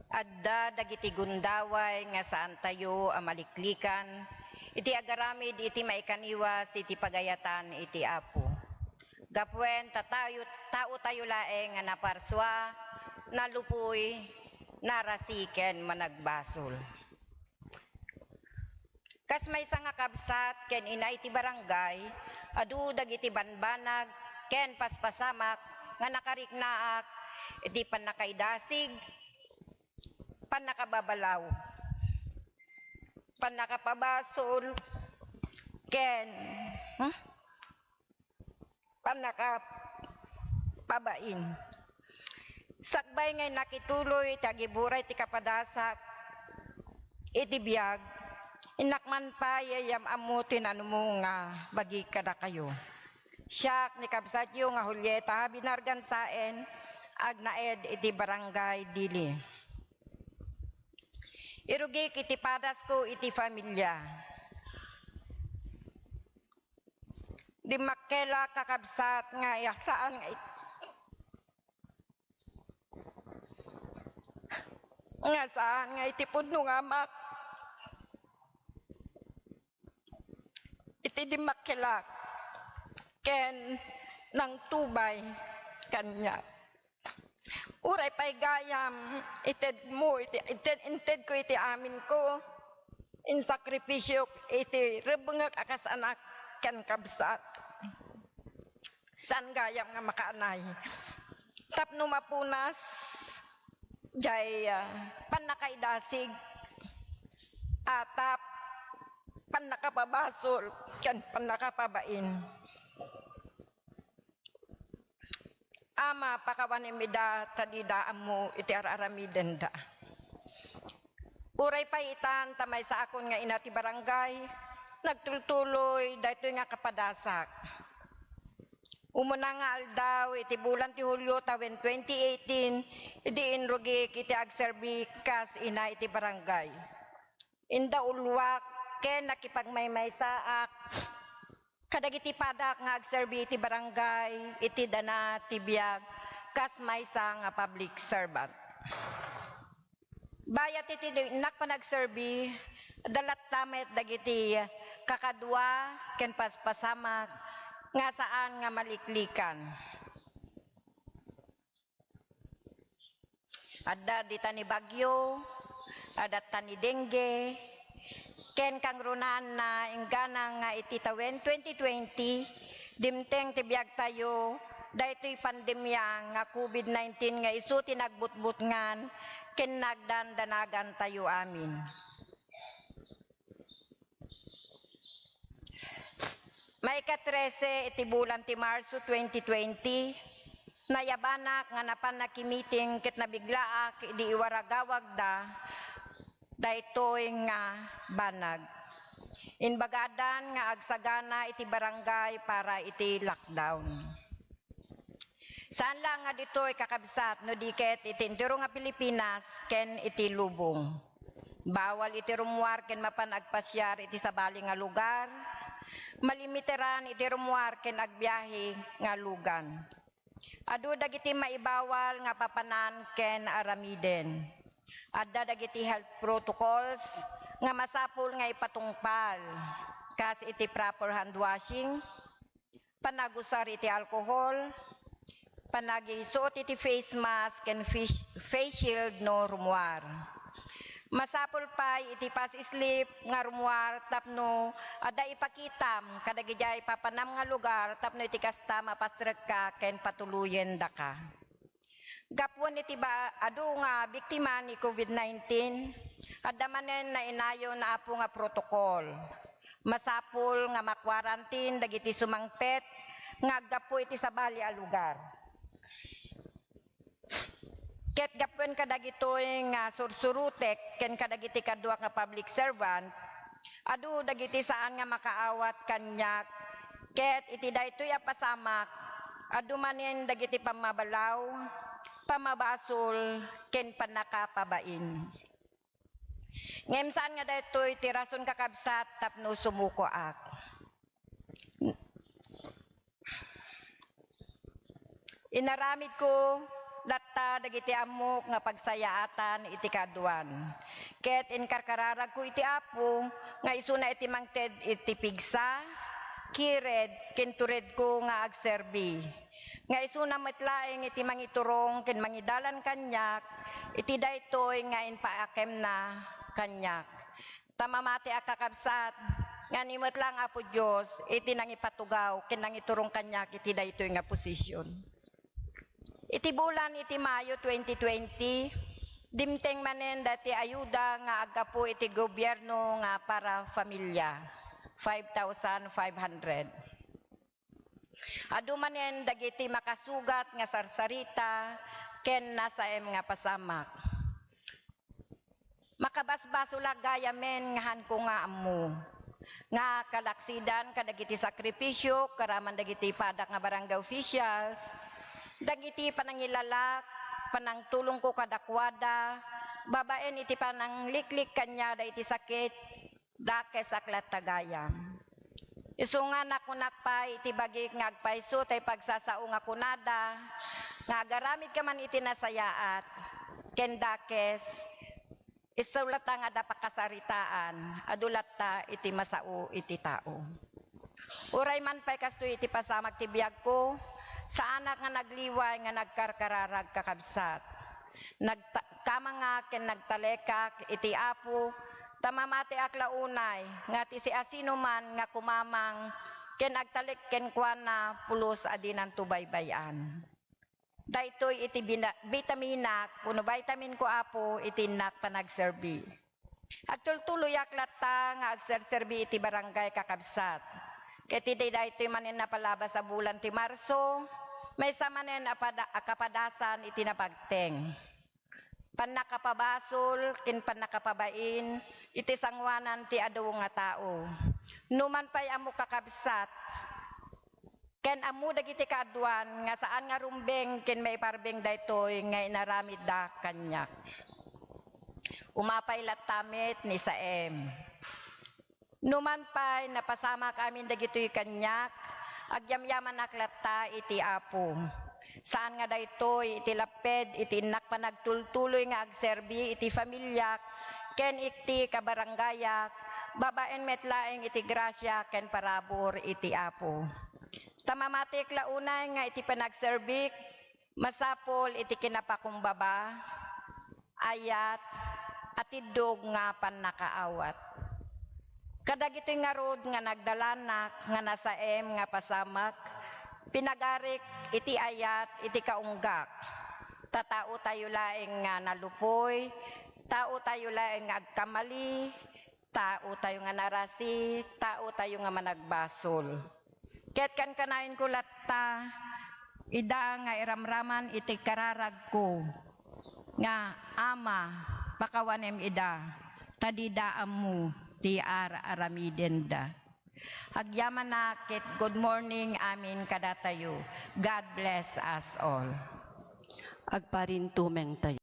Adda dagiti gundaway nga saan tayo amaliklikan, iti agaramid iti maikaniwas iti pagayatan iti Apo. Gapwen tao tayo laeng nga naparswa, nalupoy, narasiken managbasol. Kas may nga kabsat ken ina iti barangay, adu dagiti banbanag ken paspasamak nga nakariknaak iti panakaidasig, panakababalaw, panakapabasol, ken panakapabain. Sakbay ngay nakituloy tagiburay ti kapadasak iti biag, inakman pa yayam amutin ano mo nga bagi kada kayo. Siyak ni kabsatyo nga Julieta binargan saen agnaed iti barangay Dili. Irugi iti padas ko iti familia. Di makela kakabsat nga saan nga saan nga iti pudno nga mak. Iti di makela ken nang tubay kanya. Uray pa'y gayam, ited mo, ited ko iti amin ko, in sakripisyo iti rebengek akas anak ken kabsat. San gayam nga makaanay. Tapno mapunas, jay panakaidasig, atap, panakapabasol, ken panakapabain. Ama pakawanimida tadida amu iti araramiden da. Uray paitan tamay sa akon nga inati barangay, nagtultuloy daytoy nga kapadasak. Umuna nga aldaw iti bulan ti Hulyo tawen 2018, iti inrugi iti agserbi kas ina iti barangay. Inda ulwak ken nakipagmaymay saak, kadagiti padak nga agserbi iti barangay, iti dana ti biag, kas maysa nga public servant. Bayat iti inak pa nagserbi, dalat tamet dagiti kakadwa ken paspasamak, nga saan nga maliklikan. Adda dita ni bagyo, adat ni dengue, ken kang runan na inggana nga iti tawen 2020, dimteng tibiyag tayo, daytoy pandemya nga COVID-19 nga isu tinagbutbut ngan, ken nagdandanagan tayo amin. Maika-13 iti bulan ti Marso 2020, nayabanak nga napan nakimiting ket nabiglaak di iwaragawag da, daytoy nga banag. Inbagadan nga agsagana iti barangay para iti lockdown. Saan lang nga ditoy kakabsat no diket iti indiro nga Pilipinas ken iti lubong. Bawal iti rumuar ken mapan agpasyar iti sabali nga lugar. Malimiteran iti rumuar ken agbiyahe nga lugan. Adu dagiti maibawal nga papanan ken aramiden. Adda dagiti health protocols nga masapul nga ipatungpal, kas iti proper hand washing, panagusar iti alcohol, panagisuot iti face mask ken face shield no rumuar. Masapul pa iti pas-sleep nga rumuar tapno ada ipakitam kadagiti papanam nga lugar tapno iti kasta mapastrek ka ken patuluyen da ka. Gapwan iti ba adu nga biktima ni COVID-19, adda manen na inayo na apo nga protokol. Masapul nga makwarantin dagiti sumangpet nga aggapu iti sabali a lugar. Ket gapwen kadagitoy nga sursurutek ken kadagiti kadua nga public servant, adu dagiti saan nga makaawat kanyak, ket iti daytoy a pasamak, adu manen dagiti pamabalaw, pamabasol, ken panakapabain. Ngem saan nga daytoy ti rason kakabsat tapno sumuko ak. Inaramid ko latta dagiti amok nga pagsayaatan iti kaduan. Ket inkarkararag ko iti Apo nga isuna iti mangted iti pigsa, kired kintured ko nga agserbi. Nga isuna metlaeng iti mangiturong ken mangidalan kanyak, iti daytoy nga inpaakem na kanyak. Tamamati a kakabsat, nga nimot lang Apo Diyos, iti nangipatugaw, ken nangiturong kanyak, iti daytoy nga posisyon. Iti bulan, iti Mayo 2020, dimteng manen dati ayuda nga agapo iti gobyerno nga para familia, 5,500. Adu manen dagiti makasugat nga sarsarita, ken nasaem nga pasamak. Makabasbasulag gaya men nga han ko nga amu. Nga kalaksidan kadagiti sakripisyo karaman dagiti padak nga barangay officials, dagiti panangilalak panangtulong ko kadakwada, babaen iti panangliklik kanya da iti sakit dakes aklat tagayam. Isungan nakunak pa iti bagik nga agpaiso tay pagsasao nga kunada nga agaramid ka man iti nasayaat ken dakes isulata nga dapakasaritaan, adulata iti masao iti tao. Uray man pa'y kastoy iti pasamag ti biyag ko, sa anak nga nagliway nga nagkarkararag kakabsat. Kamanga ken nagtalekak iti Apo, tamamati aklaunay, nga ti si asino man nga kumamang, ken agtalek ken kuana pulos adinan tubaybayan. Daytoy iti vitaminak, kuno vitamin ko Apo, iti nak panagserbi. Agtultuloy aklata nga agserserbi iti barangay kakabsat. Ket iti daytoy manen napalabas sa bulan ti Marso, may sa manen akapadasan iti napagteng. Panakapabasol, kin panakapabain, iti sangwanan ti adu nga tao. Numan pa'y amo kakabsat, ken amu dagiti kaadwan nga saan nga rumbeng ken maiparbeng daytoy nga inaramid da kanyak. Umapay latamit ni Saem. Numan pa'y napasama kami dagitoy kanyak, agyamyaman aklatta iti Apo. Saan nga daytoy iti laped iti inak panagtultuloy nga agserbi iti familyak ken iti kabarangayak, babaen metlaeng iti grasya ken parabor iti Apo. Tamamatik launay nga iti panagserbik, masapol iti kinapakumbaba, ayat, atidog nga panakaawat. Kadagitoy nga rod nga nagdalanak nga nasaem nga pasamak, pinagarik iti ayat iti kaunggak. Tatao tayo laeng nga nalupoy, tao tayo laeng nga agkamali, tao tayo nga narasi, tao tayo nga managbasol. Ket kan kanain ko latta, ida nga iramraman iti kararag ko, nga ama, pakawanem ida, tadida amu, ti aramidenda. Agyaman na ket good morning amin kadatayo. God bless us all. Agparin tumeng tayo.